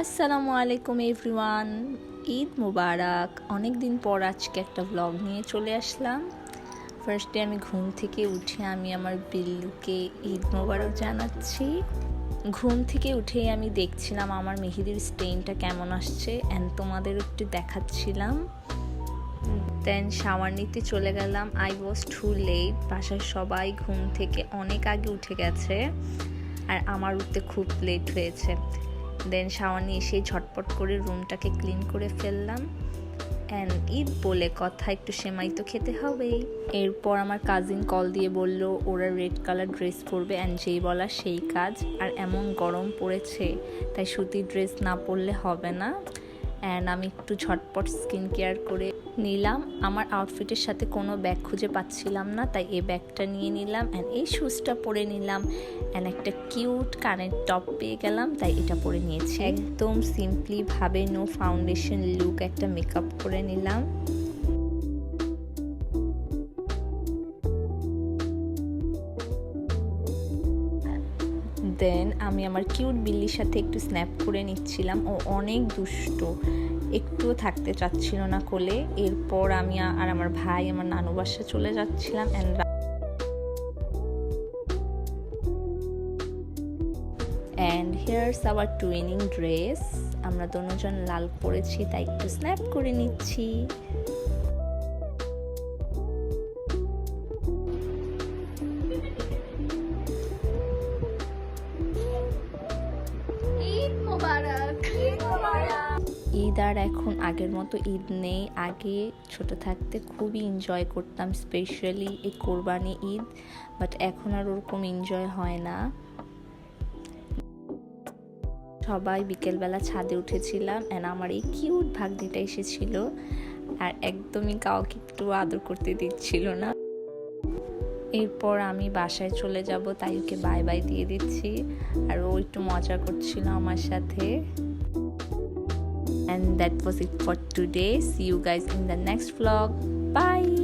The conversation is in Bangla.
আসসালামু আলাইকুম এভরিওয়ান, ঈদ মুবারক। অনেক দিন পর আজকে একটা ব্লগ নিয়ে চলে আসলাম। ফার্স্টে আমি ঘুম থেকে উঠে আমি আমার বিল্লুকে ঈদ মুবারক জানাচ্ছি। ঘুম থেকে উঠেই আমি দেখছিলাম আমার মেহেদির স্টেইনটা কেমন আসছে অ্যান্ড তোমাদের একটু দেখাচ্ছিলাম। দেন শাওয়ার নিতে চলে গেলাম। I was too late. বাসায় সবাই ঘুম থেকে অনেক আগে উঠে গেছে আর আমার উঠতে খুব লেট হয়েছে। দেন শাওয়ার নিয়ে এসে ঝটপট করে রুমটাকে ক্লিন করে ফেললাম। অ্যান্ড ঈদ বলে কথা, একটু সেমাই তো খেতে হবেই। এরপর আমার কাজিন কল দিয়ে বলল ওরা রেড কালার ড্রেস পরবে অ্যান্ড যেই বলা সেই কাজ। আর এমন গরম পড়েছে তাই সুতির ড্রেস না পরলে হবে না। অ্যান্ড আমি একটু ঝটপট স্কিন কেয়ার করে নিলাম। আমার আউটফিটের সাথে কোনো ব্যাগ খুঁজে পাচ্ছিলাম না, তাই এই ব্যাগটা নিয়ে নিলাম অ্যান্ড এই শুজটা পরে নিলাম অ্যান্ড একটা কিউট কানের টপ পেয়ে গেলাম, তাই এটা পরে নিয়েছি। একদম সিম্পলিভাবে নো ফাউন্ডেশন লুক একটা মেকআপ করে নিলাম। দেন আমি আমার কিউট বিল্লির সাথে একটু স্ন্যাপ করে নিচ্ছিলাম। ও অনেক দুষ্ট, একটুও থাকতে চাচ্ছিল না কোলে। এরপর আমি আর আমার ভাই আমার নানু বাসায় চলে যাচ্ছিলাম। And here's our twinning dress. আমরা দুজন লাল পরেছি, তাই একটু স্ন্যাপ করে নিচ্ছি। ঈদ আর এখন আগের মতো ঈদ নেই। আগে ছোট থাকতে খুবই এনজয় করতাম, স্পেশালি এই কোরবানি ঈদ, বাট এখন আর ওরকম এনজয় হয় না। সবাই বিকেলবেলা ছাদে উঠেছিলাম অ্যান্ড আমার এই কিউট ভাগ্নিটা এসেছিল আর একদমই কাউকে একটু আদর করতে দিচ্ছিল না। এরপর আমি বাসায় চলে যাব, তাই ওকে বাই বাই দিয়ে দিচ্ছি আর ও একটু মজা করছিল আমার সাথে। And that was it for today. See you guys in the next vlog. Bye.